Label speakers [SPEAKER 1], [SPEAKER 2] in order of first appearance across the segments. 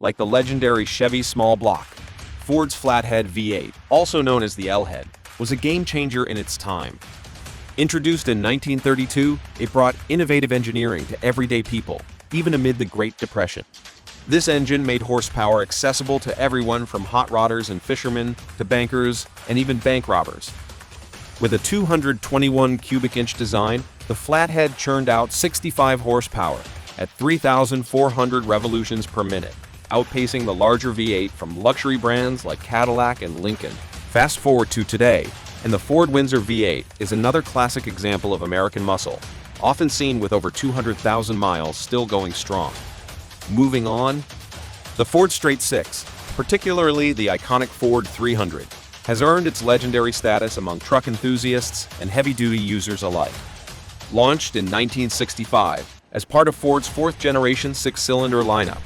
[SPEAKER 1] like the legendary Chevy small block. Ford's flathead V8, also known as the L-head, was a game-changer in its time. Introduced in 1932, it brought innovative engineering to everyday people, even amid the Great Depression. This engine made horsepower accessible to everyone from hot rodders and fishermen to bankers and even bank robbers. With a 221 cubic inch design, the flathead churned out 65 horsepower at 3,400 revolutions per minute, outpacing the larger V8 from luxury brands like Cadillac and Lincoln. Fast forward to today, and the Ford Windsor V8 is another classic example of American muscle, often seen with over 200,000 miles still going strong. Moving on, the Ford Straight Six, particularly the iconic Ford 300, has earned its legendary status among truck enthusiasts and heavy-duty users alike. Launched in 1965 as part of Ford's fourth-generation six-cylinder lineup,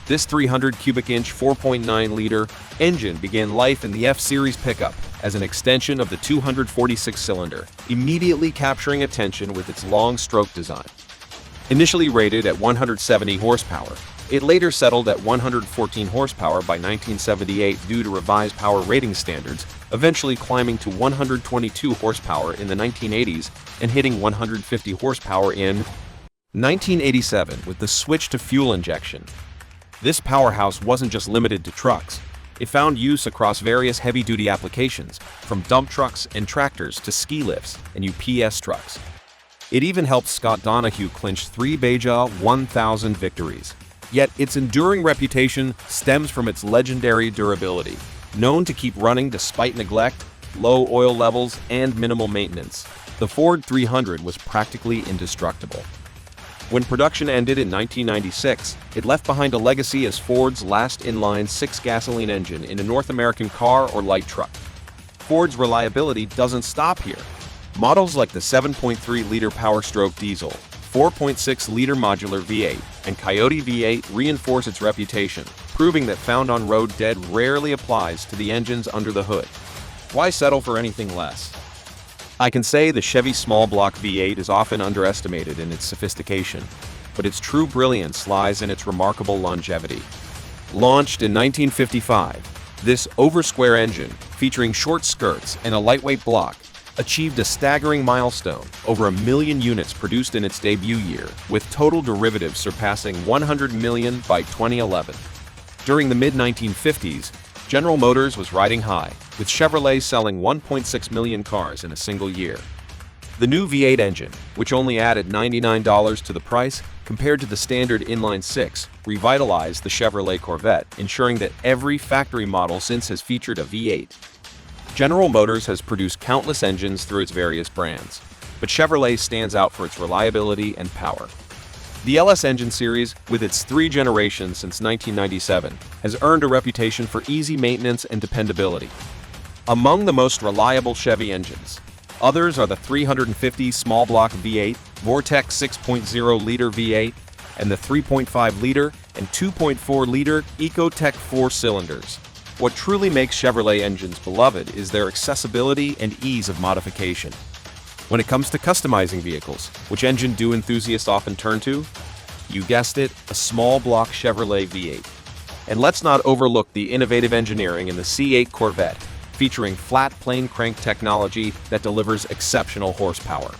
[SPEAKER 1] this 300 cubic inch 4.9-liter engine began life in the F-Series pickup as an extension of the 246-cylinder, immediately capturing attention with its long stroke design. Initially rated at 170 horsepower, it later settled at 114 horsepower by 1978 due to revised power rating standards, eventually climbing to 122 horsepower in the 1980s and hitting 150 horsepower in 1987 with the switch to fuel injection. This powerhouse wasn't just limited to trucks. It found use across various heavy-duty applications, from dump trucks and tractors to ski lifts and UPS trucks. It even helped Scott Donahue clinch 3 Beja 1000 victories. Yet its enduring reputation stems from its legendary durability, known to keep running despite neglect, low oil levels, and minimal maintenance. The Ford 300 was practically indestructible. When production ended in 1996, it left behind a legacy as Ford's last inline-six gasoline engine in a North American car or light truck. Ford's reliability doesn't stop here. Models like the 7.3-liter Power Stroke diesel, 4.6-liter modular V8, and Coyote V8 reinforce its reputation, proving that found on road dead rarely applies to the engines under the hood. Why settle for anything less? I can say the Chevy small block V8 is often underestimated in its sophistication, but its true brilliance lies in its remarkable longevity. Launched in 1955, this over-square engine, featuring short skirts and a lightweight block, achieved a staggering milestone, over 1 million units produced in its debut year, with total derivatives surpassing 100 million by 2011. During the mid-1950s, General Motors was riding high, with Chevrolet selling 1.6 million cars in a single year. The new V8 engine, which only added $99 to the price compared to the standard inline-six, revitalized the Chevrolet Corvette, ensuring that every factory model since has featured a V8. General Motors has produced countless engines through its various brands, but Chevrolet stands out for its reliability and power. The LS engine series, with its 3 generations since 1997, has earned a reputation for easy maintenance and dependability. Among the most reliable Chevy engines, others are the 350 small block V8, Vortec 6.0-liter V8, and the 3.5-liter and 2.4-liter Ecotec 4-cylinders. What truly makes Chevrolet engines beloved is their accessibility and ease of modification. When it comes to customizing vehicles, which engine do enthusiasts often turn to? You guessed it, a small block Chevrolet V8. And let's not overlook the innovative engineering in the C8 Corvette, featuring flat plane crank technology that delivers exceptional horsepower.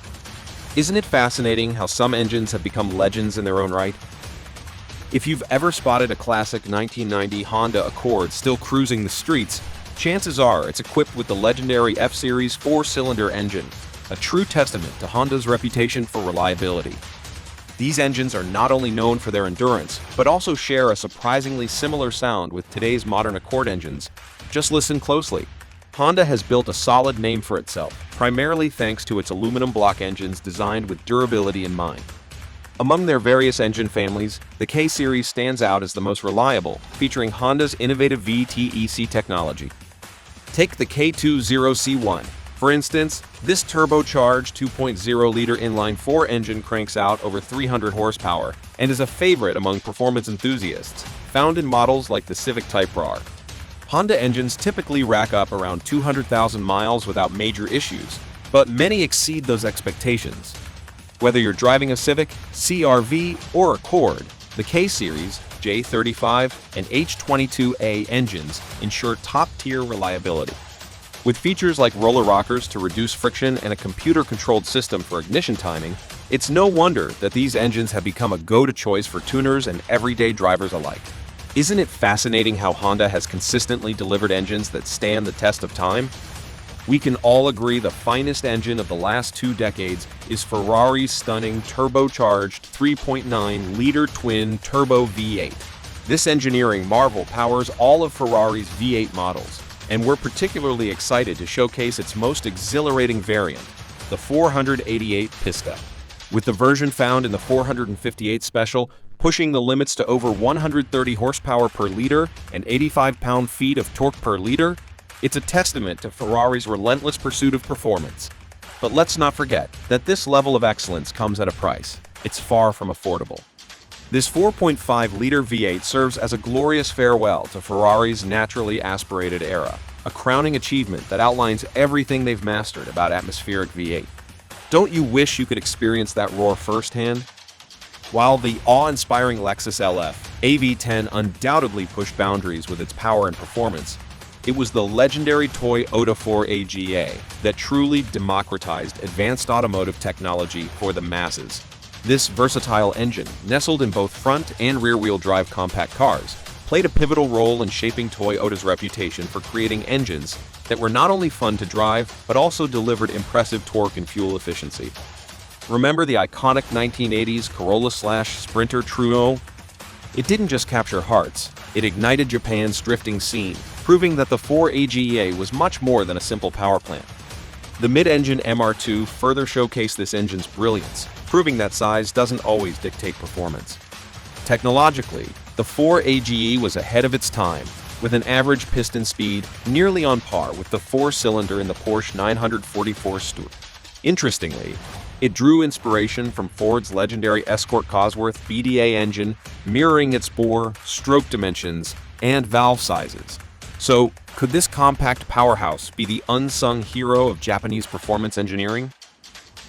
[SPEAKER 1] Isn't it fascinating how some engines have become legends in their own right? If you've ever spotted a classic 1990 Honda Accord still cruising the streets, chances are it's equipped with the legendary F-Series 4-cylinder engine, a true testament to Honda's reputation for reliability. These engines are not only known for their endurance, but also share a surprisingly similar sound with today's modern Accord engines. Just listen closely. Honda has built a solid name for itself, primarily thanks to its aluminum block engines designed with durability in mind. Among their various engine families, the K-Series stands out as the most reliable, featuring Honda's innovative VTEC technology. Take the K20C1. For instance, this turbocharged 2.0-liter inline-4 engine cranks out over 300 horsepower and is a favorite among performance enthusiasts, found in models like the Civic Type R. Honda engines typically rack up around 200,000 miles without major issues, but many exceed those expectations. Whether you're driving a Civic, CR-V, or Accord, The K-Series, J35, and H22A engines ensure top-tier reliability. With features like roller rockers to reduce friction and a computer-controlled system for ignition timing, it's no wonder that these engines have become a go-to choice for tuners and everyday drivers alike. Isn't it fascinating how Honda has consistently delivered engines that stand the test of time? We can all agree the finest engine of the last 2 decades is Ferrari's stunning turbocharged 3.9-liter twin-turbo V8. This engineering marvel powers all of Ferrari's V8 models, and we're particularly excited to showcase its most exhilarating variant, the 488 Pista. With the version found in the 458 Special pushing the limits to over 130 horsepower per liter and 85 pound-feet of torque per liter, it's a testament to Ferrari's relentless pursuit of performance. But let's not forget that this level of excellence comes at a price. It's far from affordable. This 4.5-liter V8 serves as a glorious farewell to Ferrari's naturally aspirated era, a crowning achievement that outlines everything they've mastered about atmospheric V8. Don't you wish you could experience that roar firsthand? While the awe-inspiring Lexus LF AV10 undoubtedly pushed boundaries with its power and performance, it was the legendary Toyota 4AGA that truly democratized advanced automotive technology for the masses. This versatile engine, nestled in both front and rear-wheel drive compact cars, played a pivotal role in shaping Toyota's reputation for creating engines that were not only fun to drive, but also delivered impressive torque and fuel efficiency. Remember the iconic 1980s Corolla/Sprinter Truno? It didn't just capture hearts, it ignited Japan's drifting scene, proving that the 4AGA was much more than a simple power plant. The mid-engine MR2 further showcased this engine's brilliance, proving that size doesn't always dictate performance. Technologically, the 4AGE was ahead of its time, with an average piston speed nearly on par with the 4-cylinder in the Porsche 944 Stewart. Interestingly, it drew inspiration from Ford's legendary Escort Cosworth BDA engine, mirroring its bore, stroke dimensions, and valve sizes. So, could this compact powerhouse be the unsung hero of Japanese performance engineering?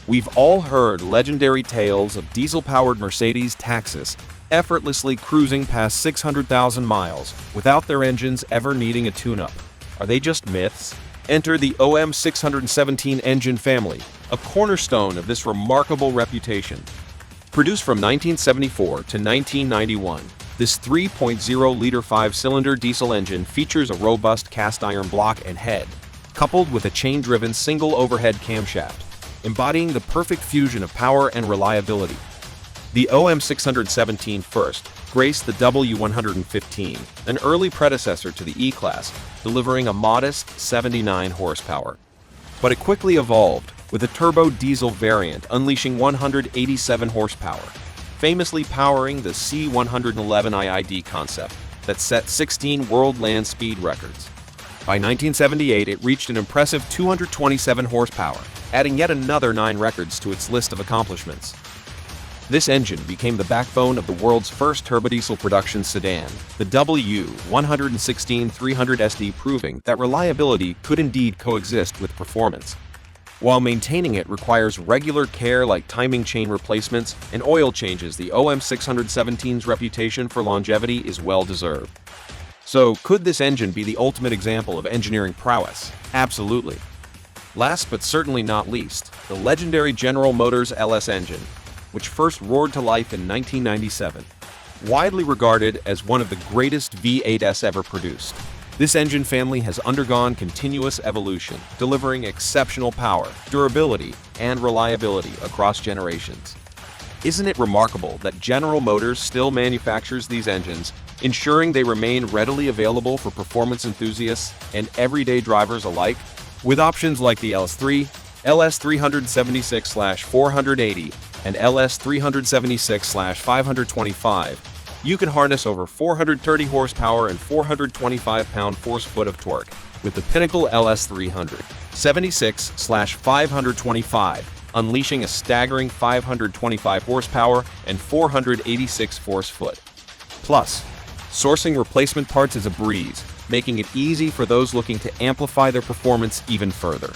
[SPEAKER 1] We've all heard legendary tales of diesel-powered Mercedes Taxus effortlessly cruising past 600,000 miles without their engines ever needing a tune-up. Are they just myths? Enter the OM617 engine family, a cornerstone of this remarkable reputation. Produced from 1974 to 1991, this 3.0-liter 5-cylinder diesel engine features a robust cast-iron block and head, coupled with a chain-driven single overhead camshaft, embodying the perfect fusion of power and reliability. The OM617 first graced the W115, an early predecessor to the E-Class, delivering a modest 79 horsepower. But it quickly evolved, with a turbo diesel variant unleashing 187 horsepower, famously powering the C111 IID concept that set 16 world land speed records. By 1978, it reached an impressive 227 horsepower, adding yet another 9 records to its list of accomplishments. This engine became the backbone of the world's first turbodiesel production sedan, the W116-300SD, proving that reliability could indeed coexist with performance. While maintaining it requires regular care like timing chain replacements and oil changes, the OM617's reputation for longevity is well-deserved. So, could this engine be the ultimate example of engineering prowess? Absolutely. Last but certainly not least, the legendary General Motors LS engine, which first roared to life in 1997. Widely regarded as one of the greatest V8s ever produced, this engine family has undergone continuous evolution, delivering exceptional power, durability, and reliability across generations. Isn't it remarkable that General Motors still manufactures these engines, ensuring they remain readily available for performance enthusiasts and everyday drivers alike? With options like the LS3, LS376/480, and LS376/525, you can harness over 430 horsepower and 425 pound-force-foot of torque with the pinnacle LS376/525, unleashing a staggering 525 horsepower and 486 force-foot. Plus, sourcing replacement parts is a breeze, making it easy for those looking to amplify their performance even further.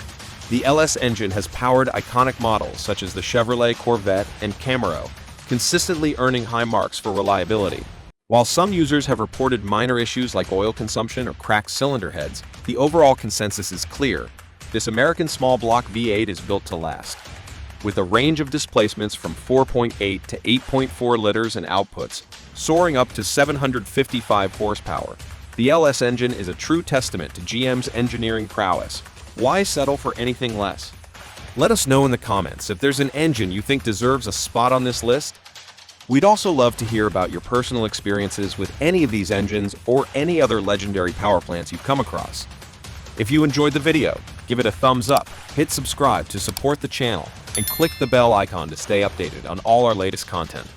[SPEAKER 1] The LS engine has powered iconic models such as the Chevrolet Corvette and Camaro, consistently earning high marks for reliability. While some users have reported minor issues like oil consumption or cracked cylinder heads, the overall consensus is clear. This American small block V8 is built to last. With a range of displacements from 4.8 to 8.4 liters in outputs, soaring up to 755 horsepower, the LS engine is a true testament to GM's engineering prowess. Why settle for anything less? Let us know in the comments if there's an engine you think deserves a spot on this list. We'd also love to hear about your personal experiences with any of these engines or any other legendary power plants you've come across. If you enjoyed the video, give it a thumbs up, hit subscribe to support the channel, and click the bell icon to stay updated on all our latest content.